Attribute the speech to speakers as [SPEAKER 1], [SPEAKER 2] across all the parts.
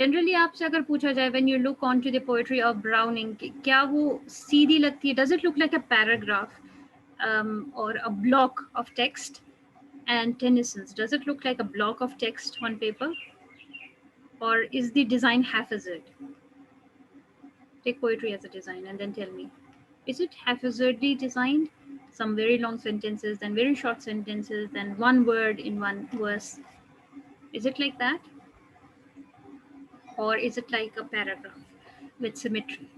[SPEAKER 1] Generally आपसे अगर पूछा जाए when you look onto the poetry of Browning, क्या वो सीधी लगती है? Does it look like a paragraph or a block of text? And Tennyson's, does it look like a block of text on paper, or is the design haphazard? Take poetry as a design and then tell me, is it haphazardly designed? Some very long sentences, then very short sentences, then one word in one verse. Is it like that? Or is it like a paragraph with symmetry?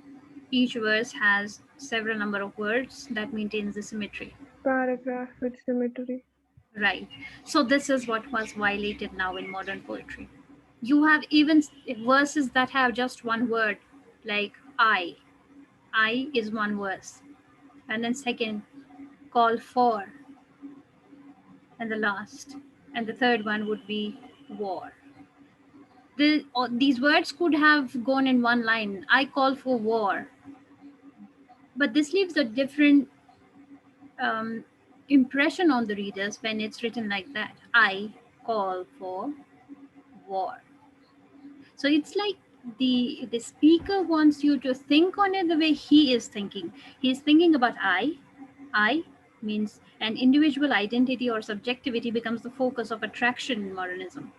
[SPEAKER 1] Each verse has several number of words that maintains the symmetry.
[SPEAKER 2] Paragraph with symmetry.
[SPEAKER 1] Right. So this is what was violated now in modern poetry. You have even verses that have just one word, like I. I is one verse. And then second, call for, and the last. And the third one would be war. These words could have gone in one line. I call for war. But this leaves a different um, impression on the readers when it's written like that. I call for war. So it's like the speaker wants you to think on it the way he is thinking. He's thinking about I means an individual identity or subjectivity becomes the focus of attraction in modernism.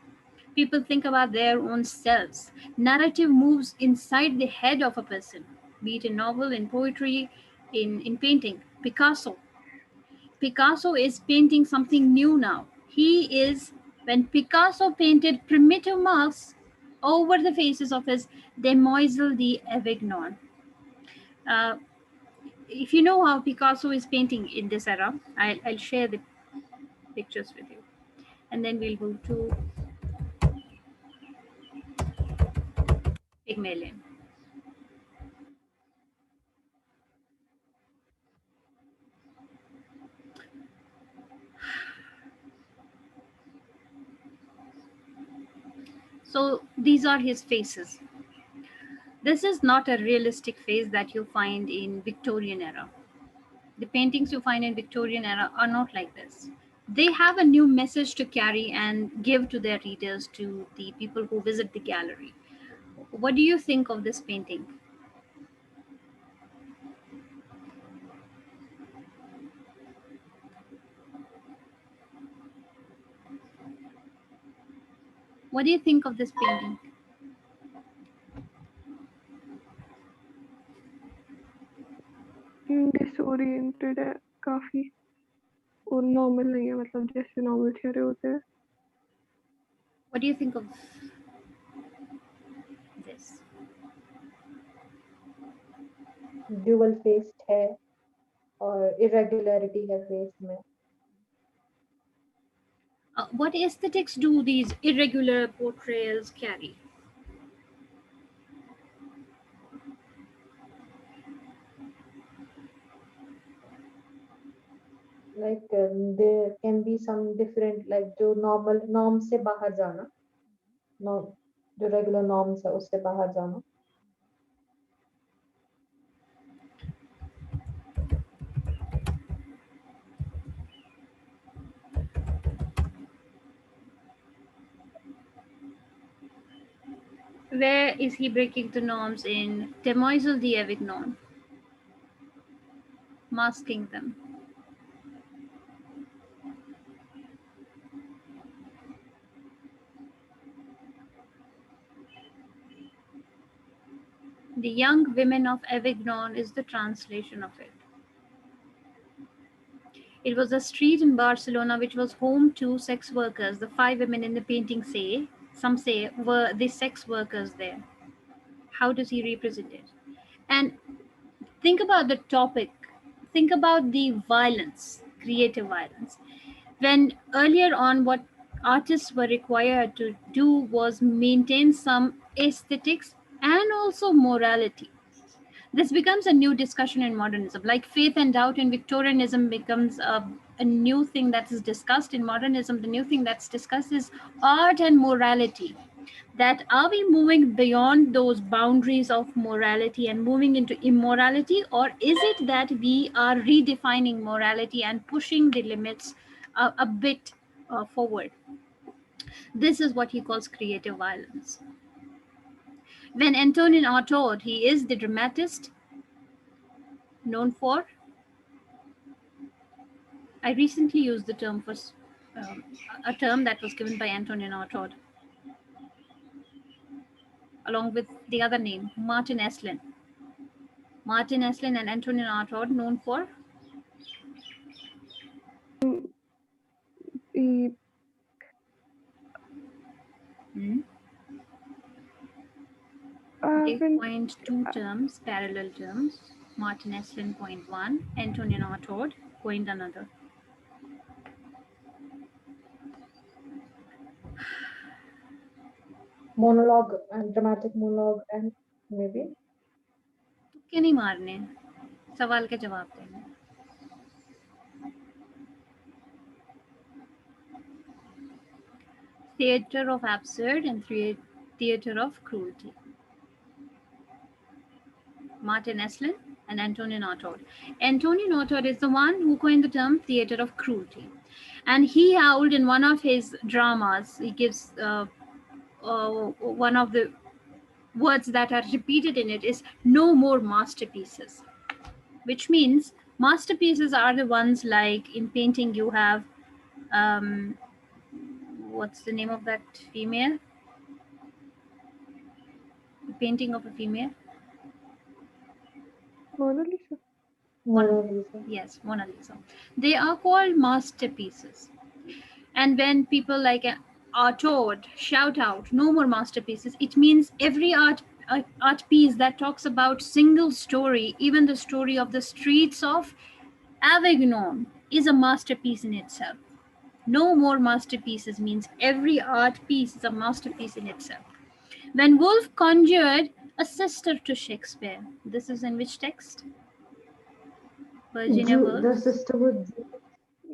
[SPEAKER 1] People think about their own selves. Narrative moves inside the head of a person, be it in novel, in poetry, in painting. Picasso is painting something new now. When Picasso painted primitive masks over the faces of his Demoiselle d'Avignon. Uh, if you know how Picasso is painting in this era, I'll share the pictures with you. And then we'll move to Pygmalion. So these are his faces. This is not a realistic face that you find in Victorian era. The paintings you find in Victorian era are not like this. They have a new message to carry and give to their readers, to the people who visit the gallery. What do you think of this painting? What do you think of this painting?
[SPEAKER 2] Disoriented है काफी और normal नहीं है मतलब जैसे normal चेहरे होते हैं.
[SPEAKER 1] What do you think of this?
[SPEAKER 3] Dual faced है और इरेगुलरिटी है फेस में.
[SPEAKER 1] What aesthetics do these irregular portrayals carry?
[SPEAKER 3] Like there can be some different, like जो normal norm से बाहर जाना, norm जो regular norms है उससे बाहर जाना.
[SPEAKER 1] Where is he breaking the norms in Demoiselle d'Avignon? Masking them. The Young Women of Avignon is the translation of it. It was a street in Barcelona which was home to sex workers. The 5 women in the painting some say, were the sex workers there. How does he represent it? And think about the topic. Think about the violence, creative violence. When earlier on, what artists were required to do was maintain some aesthetics and also morality. This becomes a new discussion in modernism. Like faith and doubt in Victorianism becomes a new thing that is discussed in modernism. The new thing that's discussed is art and morality. That are we moving beyond those boundaries of morality and moving into immorality, or is it that we are redefining morality and pushing the limits a bit forward? This is what he calls creative violence. When Antonin Artaud, he is the dramatist known for. I recently used the term for um, a term that was given by Antonin Artaud, along with the other name, Martin Esslin. Martin Esslin and Antonin Artaud known for.
[SPEAKER 2] The
[SPEAKER 1] Hmm? They
[SPEAKER 2] when
[SPEAKER 1] coined two terms, parallel terms. Martin Esslin coined one, Antonin Artaud coined another.
[SPEAKER 3] Monologue and dramatic monologue and maybe
[SPEAKER 1] तुक्के नहीं मारने, सवाल के जवाब देने. Theatre of absurd and theatre of cruelty. Martin Esslin and Antonin Artaud. Antonin Artaud is the one who coined the term theatre of cruelty. And he howled in one of his dramas, he gives one of the words that are repeated in it is no more masterpieces, which means masterpieces are the ones like in painting you have, um, what's the name of that female? The painting of a female?
[SPEAKER 2] Mona Lisa.
[SPEAKER 1] Mona,
[SPEAKER 3] Mona Lisa.
[SPEAKER 1] yes, Mona Lisa. They are called masterpieces. And when people like are told, shout out, no more masterpieces, it means every art piece that talks about single story, even the story of the streets of Avignon, is a masterpiece in itself. No more masterpieces means every art piece is a masterpiece in itself. When Woolf conjured a sister to Shakespeare, this is in which text? Virginia
[SPEAKER 3] The
[SPEAKER 1] Woolf.
[SPEAKER 3] sister was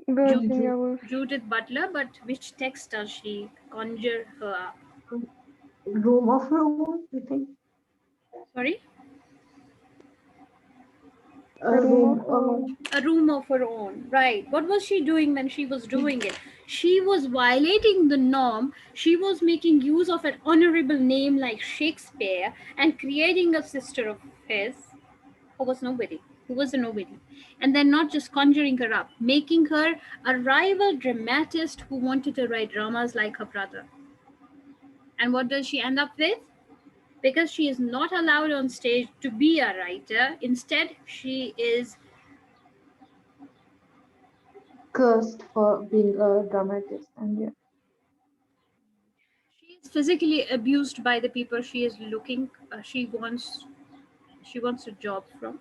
[SPEAKER 2] Virginia Woolf.
[SPEAKER 1] Judith Butler, but which text does she conjure her up?
[SPEAKER 3] Room of Room, I think.
[SPEAKER 1] Sorry?
[SPEAKER 3] A
[SPEAKER 2] A Room
[SPEAKER 3] room.
[SPEAKER 2] of Her Own.
[SPEAKER 1] A room of her own. Right. What was she doing when she was doing it? She was violating the norm. She was making use of an honorable name like Shakespeare and creating a sister of his who was nobody, who was a nobody. And then not just conjuring her up, making her a rival dramatist who wanted to write dramas like her brother. And what does she end up with? Because she is not allowed on stage to be a writer, instead, she is
[SPEAKER 3] Cursed for being a dramatist, and yeah.
[SPEAKER 1] she is physically abused by the people she is looking she wants a job from,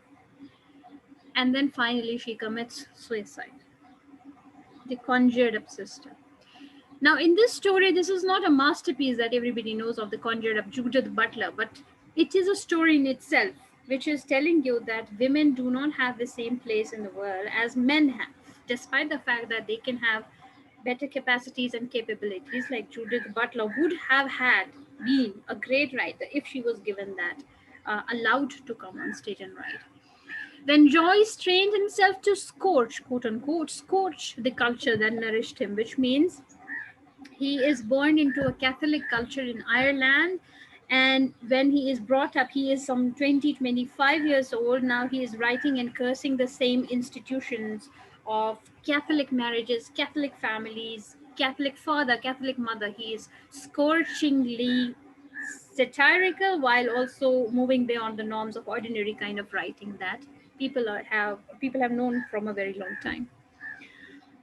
[SPEAKER 1] and then finally she commits suicide, the conjured up sister. Now in this story, this is not a masterpiece that everybody knows of, the conjured up Judith Butler, but it is a story in itself which is telling you that women do not have the same place in the world as men have, despite the fact that they can have better capacities and capabilities. Like Judith Butler would have had been a great writer if she was given that, allowed to come on stage and write. When Joyce trained himself to scorch, quote unquote, scorch the culture that nourished him, which means he is born into a Catholic culture in Ireland. And when he is brought up, he is some 20, 25 years old. Now he is writing and cursing the same institutions of Catholic marriages, Catholic families, Catholic father, Catholic mother. He is scorchingly satirical while also moving beyond the norms of ordinary kind of writing that people have known from a very long time.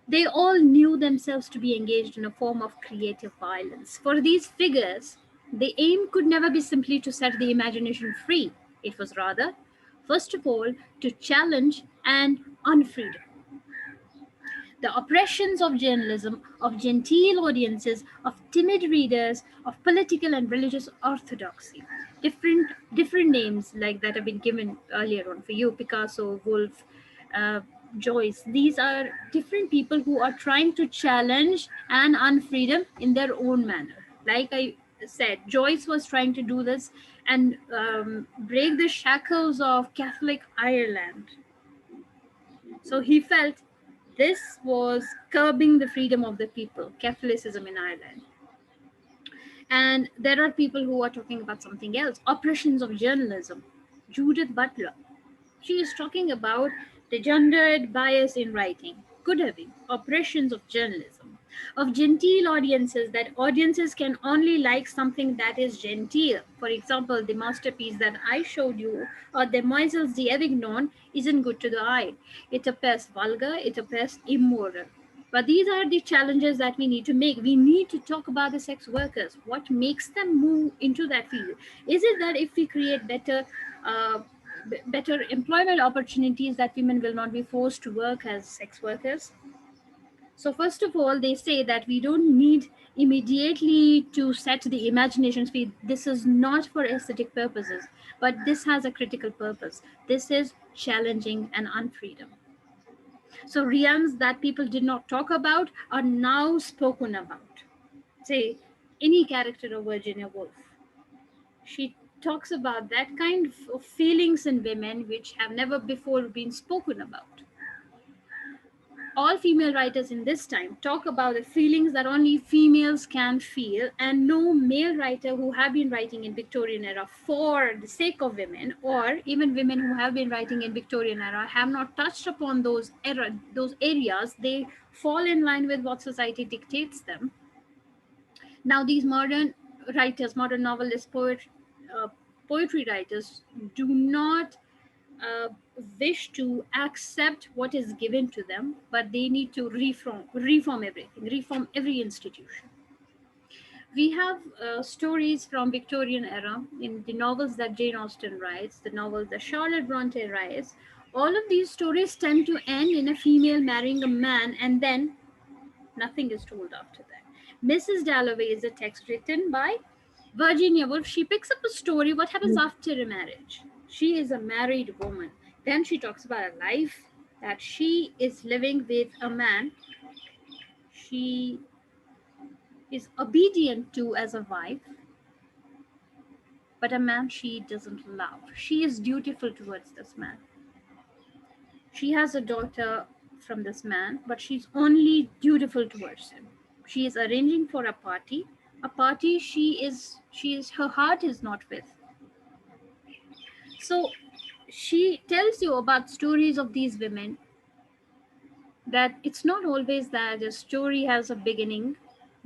[SPEAKER 1] They all knew themselves to be engaged in a form of creative violence. For these figures, the aim could never be simply to set the imagination free. It was rather, first of all, to challenge and unfreedom the oppressions of journalism, of genteel audiences, of timid readers, of political and religious orthodoxy. Different names like that have been given earlier on for you, Picasso, Woolf, uh, Joyce. These are different people who are trying to challenge and unfreedom in their own manner. Like I said, Joyce was trying to do this and break the shackles of Catholic Ireland. So he felt this was curbing the freedom of the people, Catholicism in Ireland. And there are people who are talking about something else, oppressions of journalism. Judith Butler, she is talking about the gendered bias in writing, could have been oppressions of journalism, of genteel audiences, that audiences can only like something that is genteel. For example, the masterpiece that I showed you, or Demoiselles d'Avignon, isn't good to the eye. It appears vulgar, it appears immoral. But these are the challenges that we need to make. We need to talk about the sex workers. What makes them move into that field? Is it that if we create uh, better employment opportunities, that women will not be forced to work as sex workers? So first of all, they say that we don't need immediately to set the imagination speed. This is not for aesthetic purposes, but this has a critical purpose. This is challenging and unfreedom. So realms that people did not talk about are now spoken about. Say, any character of Virginia Woolf, she talks about that kind of feelings in women which have never before been spoken about. All female writers in this time talk about the feelings that only females can feel, and no male writer who have been writing in Victorian era for the sake of women, or even women who have been writing in Victorian era, have not touched upon those areas. They fall in line with what society dictates them. Now these modern writers, modern novelists, poetry writers, do not uh, wish to accept what is given to them, but they need to reform everything, reform every institution. We have stories from Victorian era in the novels that Jane Austen writes, the novels that Charlotte Bronte writes. All of these stories tend to end in a female marrying a man, and then nothing is told after that. Mrs. Dalloway is a text written by Virginia Woolf. She picks up a story, what happens after a marriage. She is a married woman. Then she talks about a life that she is living with a man she is obedient to as a wife, but a man she doesn't love. She is dutiful towards this man. She has a daughter from this man, but she's only dutiful towards him. She is arranging for a party she is her heart is not with. So she tells you about stories of these women, that it's not always that a story has a beginning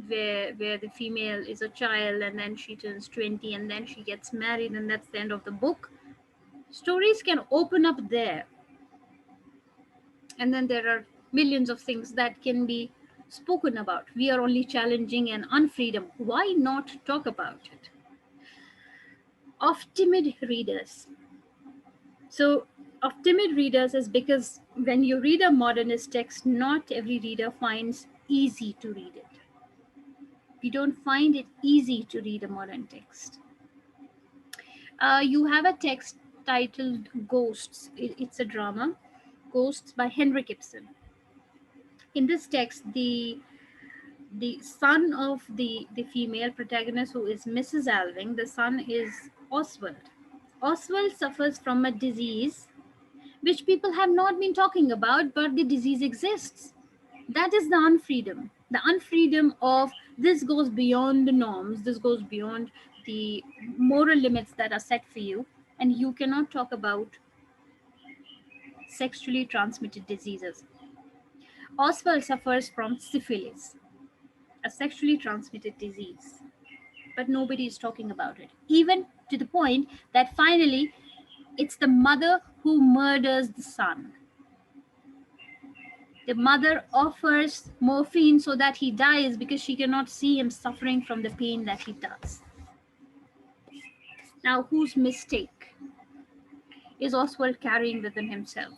[SPEAKER 1] where the female is a child and then she turns 20 and then she gets married and that's the end of the book. Stories can open up there, and then there are millions of things that can be spoken about. We are only challenging an unfreedom. Why not talk about it? Of timid readers. So, of timid readers is because when you read a modernist text, not every reader finds easy to read it. We don't find it easy to read a modern text. You have a text titled Ghosts. It's a drama, Ghosts by Henrik Ibsen. In this text, the son of the female protagonist, who is Mrs. Alving, the son is Oswald. Oswald suffers from a disease which people have not been talking about, but the disease exists. That is the unfreedom. The unfreedom of this goes beyond the norms, this goes beyond the moral limits that are set for you, and you cannot talk about sexually transmitted diseases. Oswald suffers from syphilis, a sexually transmitted disease, but nobody is talking about it. Even to the point that finally it's the mother who murders the son. The mother offers morphine so that he dies because she cannot see him suffering from the pain that he does. Now, whose mistake is Oswald carrying within himself?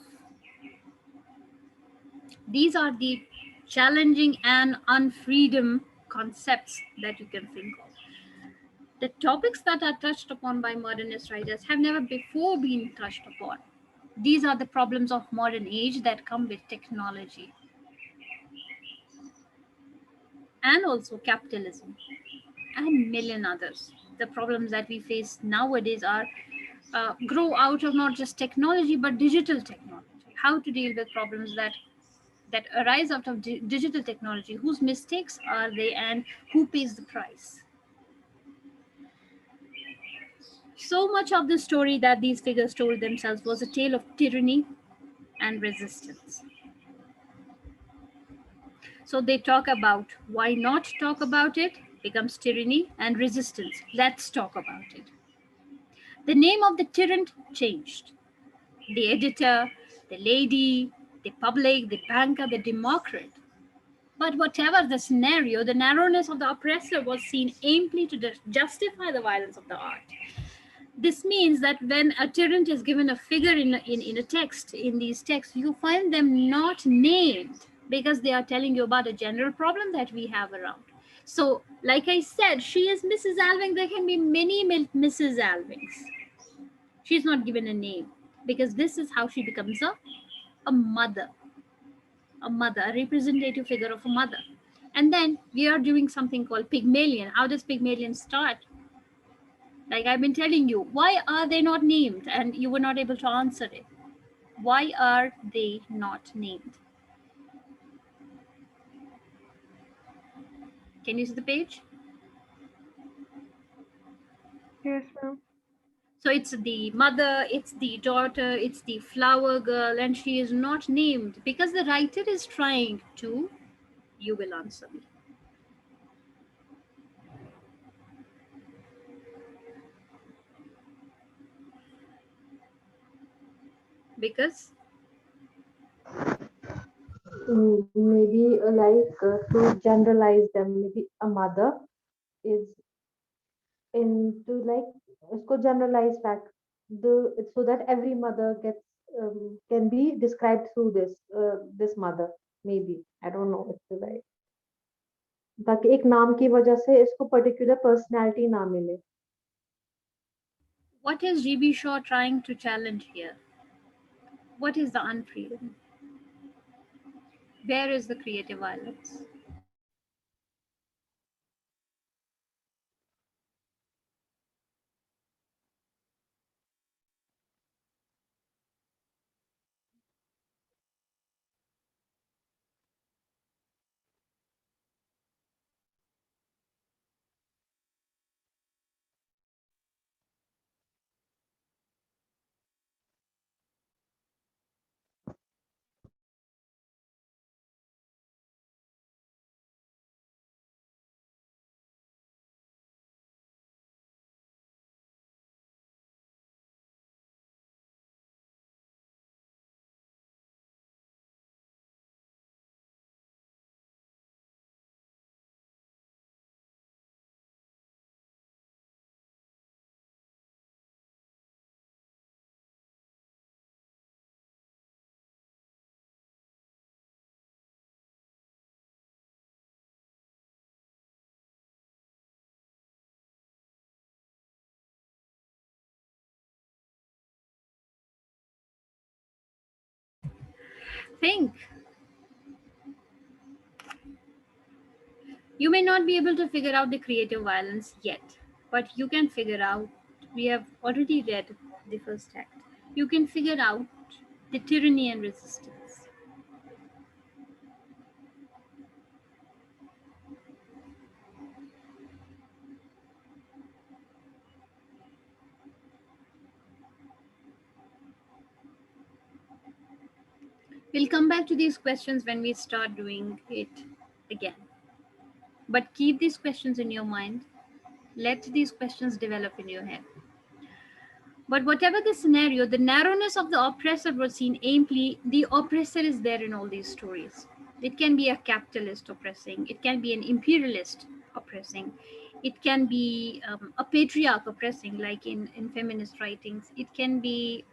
[SPEAKER 1] These are the challenging and unfreedom concepts that you can think of. The topics that are touched upon by modernist writers have never before been touched upon. These are the problems of modern age that come with technology and also capitalism and million others. The problems that we face nowadays are grow out of not just technology but digital technology. How to deal with problems that arise out of digital technology? Whose mistakes are they, and who pays the price? So much of the story that these figures told themselves was a tale of tyranny and resistance. So they talk about why not talk about it becomes tyranny and resistance. Let's talk about it. The name of the tyrant changed. The editor, the lady, the public, the banker, the democrat. But whatever the scenario, the narrowness of the oppressor was seen amply to justify the violence of the art. This means that when a tyrant is given a figure in a text, in these texts, you find them not named because they are telling you about a general problem that we have around. So, like I said, she is Mrs. Alving. There can be many Mrs. Alvings. She's not given a name because this is how she becomes a mother, a representative figure of a mother. And then we are doing something called Pygmalion. How does Pygmalion start? Like I've been telling you, why are they not named? And you were not able to answer it. Why are they not named? Can you see the page?
[SPEAKER 2] Yes, ma'am.
[SPEAKER 1] So it's the mother, it's the daughter, it's the flower girl, and she is not named because the writer is trying to, you will answer me. Because
[SPEAKER 3] Maybe like to generalize them, maybe a mother is into like usko generalize fact the so that every mother gets can be described through this mother, maybe I don't know if the right, ताकि एक नाम की वजह से इसको particular personality ना मिले.
[SPEAKER 1] what is GB Shaw trying to challenge here? What is the unfreedom? Where is the creative violence? Think. You may not be able to figure out the creative violence yet, but you can figure out, we have already read the first act, you can figure out the tyranny and resistance. We'll come back to these questions when we start doing it again. But keep these questions in your mind. Let these questions develop in your head. But whatever the scenario, the narrowness of the oppressor was seen amply. The oppressor is there in all these stories. It can be a capitalist oppressing, it can be an imperialist oppressing, it can be a patriarch oppressing, like in feminist writings. It can be.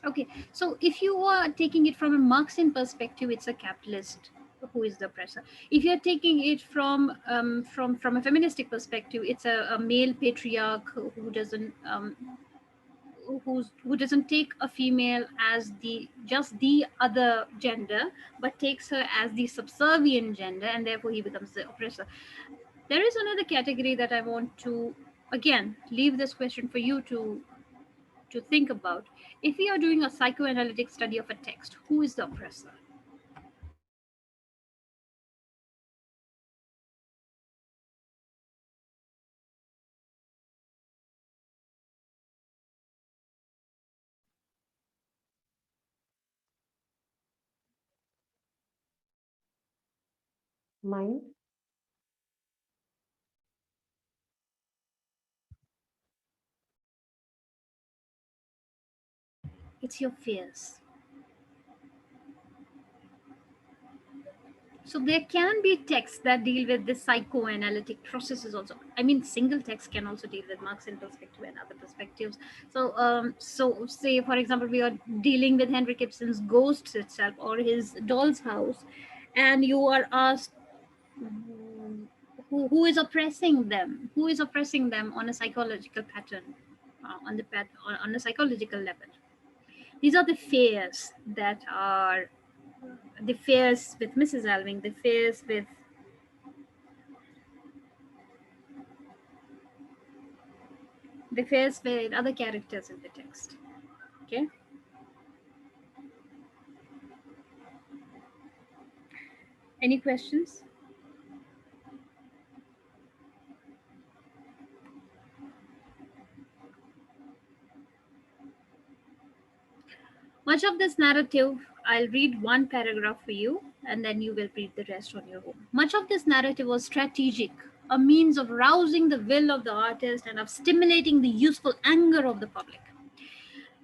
[SPEAKER 1] Okay, so if you are taking it from a Marxian perspective, it's a capitalist who is the oppressor. If you're taking it from a feministic perspective, it's a male patriarch who doesn't who doesn't take a female as the just the other gender, but takes her as the subservient gender, and therefore he becomes the oppressor. There is another category that I want to again leave this question for you to think about. If we are doing a psychoanalytic study of a text, who is the oppressor?
[SPEAKER 3] mind.
[SPEAKER 1] It's your fears. So there can be texts that deal with the psychoanalytic processes also. I mean, single text can also deal with Marxian perspective and other perspectives. So say for example, we are dealing with Henrik Ibsen's Ghosts itself or his Doll's House, and you are asked who is oppressing them? Who is oppressing them on a psychological pattern, on a psychological level? These are the fears that are the fears with Mrs. Alving, the fears with other characters in the text. Okay. Any questions? Much of this narrative, I'll read one paragraph for you and then you will read the rest on your own. Much of this narrative was strategic, a means of rousing the will of the artist and of stimulating the useful anger of the public.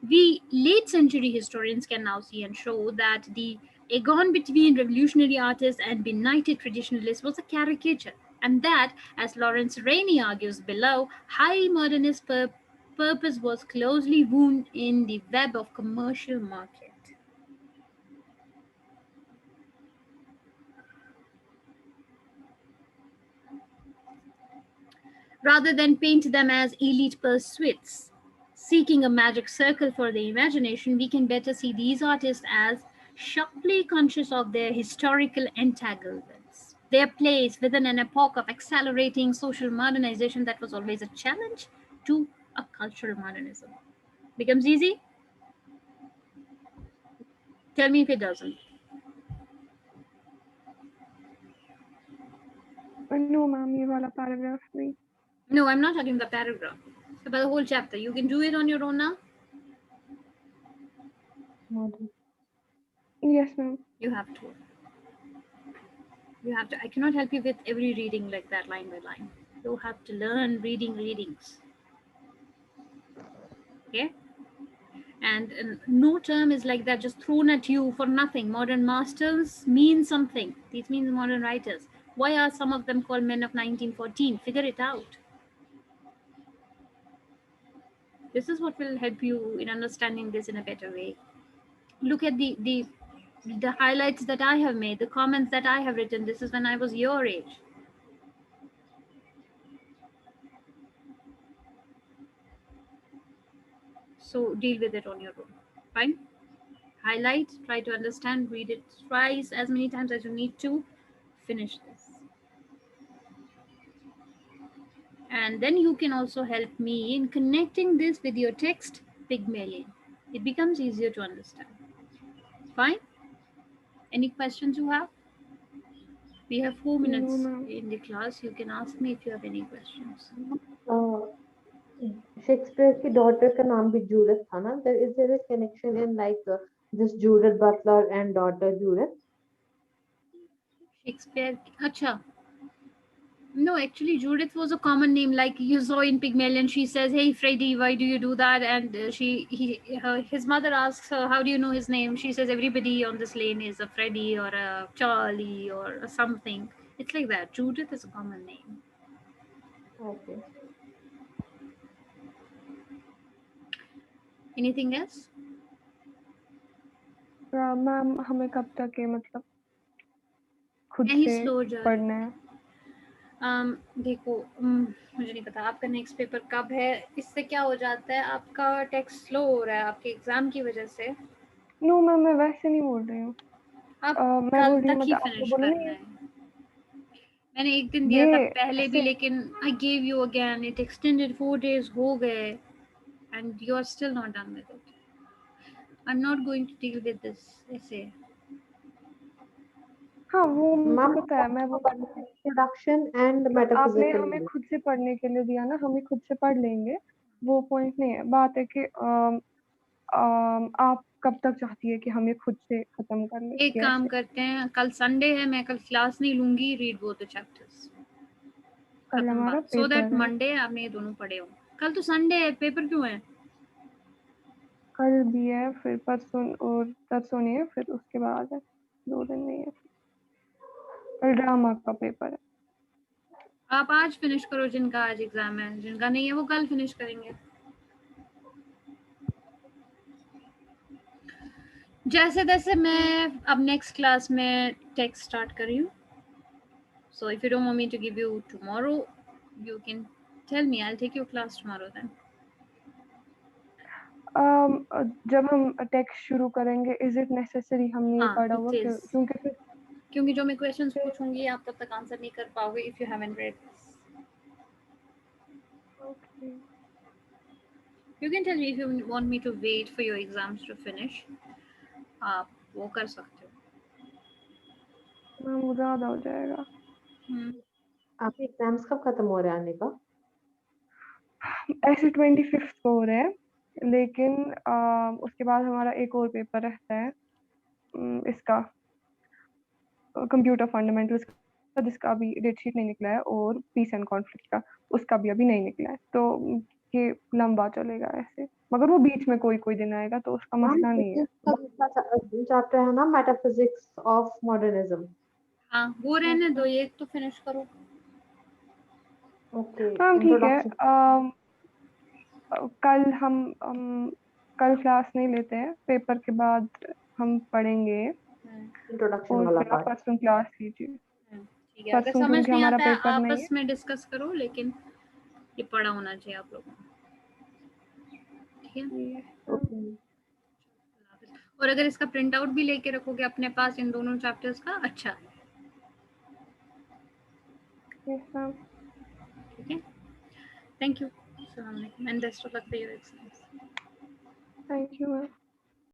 [SPEAKER 1] We late century historians can now see and show that the agon between revolutionary artists and benighted traditionalists was a caricature, and that, as Lawrence Rainey argues below, high modernist purpose was closely wound in the web of commercial market. Rather than paint them as elite pursuits, seeking a magic circle for the imagination, we can better see these artists as sharply conscious of their historical entanglements, their place within an epoch of accelerating social modernization that was always a challenge to a cultural modernism. Becomes easy? Tell me if it doesn't.
[SPEAKER 2] No ma'am ये वाला paragraph नहीं.
[SPEAKER 1] No, I'm not talking the paragraph. About the whole chapter. You can do it on your own now.
[SPEAKER 3] Modern.
[SPEAKER 2] Yes ma'am.
[SPEAKER 1] You have to. You have to. I cannot help you with every reading like that, line by line. You have to learn readings. Okay? And no term is like that, just thrown at you for nothing. Modern masters mean something. These means modern writers. Why are some of them called men of 1914? Figure it out. This is what will help you in understanding this in a better way. Look at the highlights that I have made, the comments that I have written. This is when I was your age. So deal with it on your own. Fine? Highlight, try to understand, read it twice as many times as you need to. Finish this. And then you can also help me in connecting this with your text Pygmalion. It becomes easier to understand. Fine? Any questions you have? We have 4 minutes
[SPEAKER 2] No ma'am.
[SPEAKER 1] in the class. You can ask me if you have any questions.
[SPEAKER 3] Shakespeare की daughter का नाम भी Judith था ना? There is connection in like this Judith Butler and daughter Judith.
[SPEAKER 1] Shakespeare. Acha. No, actually, Judith was a common name. Like you saw in Pygmalion, she says, "Hey, Freddy, why do you do that?" And his mother asks her, "How do you know his name?" She says, "Everybody on this lane is a Freddy or a Charlie or a something." It's like that. Judith is a common name.
[SPEAKER 3] Okay.
[SPEAKER 1] Anything else?
[SPEAKER 2] Ma'am हमें कब तक है मतलब खुद
[SPEAKER 1] नहीं
[SPEAKER 2] से
[SPEAKER 1] slow जा रही
[SPEAKER 2] पढ़ना है.
[SPEAKER 1] देखो मुझे नहीं पता आपका नेक्स्ट पेपर कब है. इससे क्या हो जाता है, आपका टेक्स्ट स्लो हो रहा है आपके एग्जाम की वजह से.
[SPEAKER 2] नो मैम मैं वैसे नहीं बोल रही हूँ.
[SPEAKER 1] आप
[SPEAKER 2] मैं
[SPEAKER 1] कल
[SPEAKER 2] बोल रही हूँ
[SPEAKER 1] तक ही
[SPEAKER 2] मतलब आपने
[SPEAKER 1] फिनिश
[SPEAKER 2] बोला
[SPEAKER 1] करना
[SPEAKER 2] नहीं
[SPEAKER 1] है. मैंने एक दिन दिया था
[SPEAKER 2] ये
[SPEAKER 1] पहले भी,
[SPEAKER 2] ऐसे.
[SPEAKER 1] लेकिन I gave you again. It extended 4 days हो गए and you are still not done with it. I am not going to deal with this essay.
[SPEAKER 2] हाँ वो मुझे
[SPEAKER 3] मैम
[SPEAKER 2] पता है. मैं वो
[SPEAKER 3] इंट्रोडक्शन एंड
[SPEAKER 2] बट आपने
[SPEAKER 3] मेटाफिजिकल
[SPEAKER 2] हमें
[SPEAKER 3] नॉलेज.
[SPEAKER 2] खुद से पढ़ने के लिए दिया ना, हमें खुद से पढ़ लेंगे. वो पॉइंट नहीं है. बात है कि आप कब तक चाहती है कि हम ये खुद से खत्म कर लें
[SPEAKER 1] एक काम करते हैं, कल संडे है, मैं कल क्लास नहीं लूंगी, रीड बोथ द चैप्टर्स,
[SPEAKER 2] कल
[SPEAKER 1] खत्म
[SPEAKER 2] हमारा
[SPEAKER 1] बात, सो दैट
[SPEAKER 2] पेपर है।
[SPEAKER 1] मंडे आपने ये दोनों पढ़े हो। कल तो संडे है, पेपर क्यों है?
[SPEAKER 2] कल भी है, फिर परसों और तरसों नहीं है, फिर उसके बाद है, 2 दिन नहीं है। कल ड्रामा का पेपर है।
[SPEAKER 1] आप आज फिनिश करो जिनका आज एग्जाम है, जिनका नहीं है वो कल फिनिश करेंगे। जैसे तैसे मैं अब नेक्स्ट क्लास में टेक्स्ट स्टार्ट कर रही हूँ, so if you don't want me to give you tomorrow, you can tell me, I'll take your class tomorrow then.
[SPEAKER 2] जब हम टेक्स्ट शुरू करेंगे, इज इट नेसेसरी हमने ये
[SPEAKER 1] हाँ,
[SPEAKER 2] पढ़ा
[SPEAKER 1] it
[SPEAKER 2] हुआ
[SPEAKER 1] is,
[SPEAKER 2] क्योंकि फिर
[SPEAKER 1] क्योंकि जो मैं क्वेश्चंस पूछूंगी आप तब तक आंसर नहीं कर पाओगे if you haven't read this.
[SPEAKER 2] Okay
[SPEAKER 1] You can tell me if you want me to wait for your exams to finish, आप वो कर सकते हो।
[SPEAKER 2] मैम, वो ज़्यादा हो जाएगा।
[SPEAKER 3] आपके एग्जाम्स कब खत्म हो रहे हैं आने का?
[SPEAKER 2] ऐसे 25th को हो रहे हैं, लेकिन उसके बाद हमारा एक और पेपर रहता है, इसका कंप्यूटर फंडामेंटल्स का, जिसका अभी डेट शीट नहीं निकला है, और पीस एंड कॉन्फ्लिक्ट का, उसका भी अभी नहीं निकला है। तो ये लंबा चलेगा ऐसे, मगर वो बीच में कोई कोई दिन आएगा, तो उसका
[SPEAKER 3] मैम,
[SPEAKER 2] मसला नहीं है।
[SPEAKER 3] फिजिक्स का दूसरा चैप्टर है ना, मेटाफिजिक्स ऑफ मॉडर्निज्म।
[SPEAKER 1] हाँ, वो रहने दो, ये तो फिनिश करो।
[SPEAKER 3] ओके,
[SPEAKER 2] मैम ठीक है,
[SPEAKER 3] इंट्रोडक्शन।
[SPEAKER 2] कल हम कल क्लास नहीं लेते हैं, पेपर के बाद हम पढ़ेंगे,
[SPEAKER 3] इंट्रोडक्शन
[SPEAKER 2] और
[SPEAKER 3] वाला
[SPEAKER 2] फिर आप
[SPEAKER 3] पार्ट।
[SPEAKER 2] परसों क्लास लीजिए।
[SPEAKER 1] ठीक है, अगर
[SPEAKER 2] परसों
[SPEAKER 1] समझ
[SPEAKER 2] क्योंकि
[SPEAKER 1] नहीं
[SPEAKER 2] हमारा
[SPEAKER 1] आता है
[SPEAKER 2] पेपर नहीं
[SPEAKER 1] आपस
[SPEAKER 2] है।
[SPEAKER 1] में डिस्कस करो, लेकिन ये पढ़ा होना चाहिए आप लोगों को, ठीक है?
[SPEAKER 2] ये
[SPEAKER 3] ओके।
[SPEAKER 1] और अगर इसका प्रिंट आउट भी लेके रखोगे अपने पास इन दोनों चैप्टर्स का, अच्छा है,
[SPEAKER 2] यस मैम।
[SPEAKER 1] ठीक है? थैंक यू, अस्सलाम वालेकुम, and best of luck for your exams.
[SPEAKER 2] Thank you ma'am.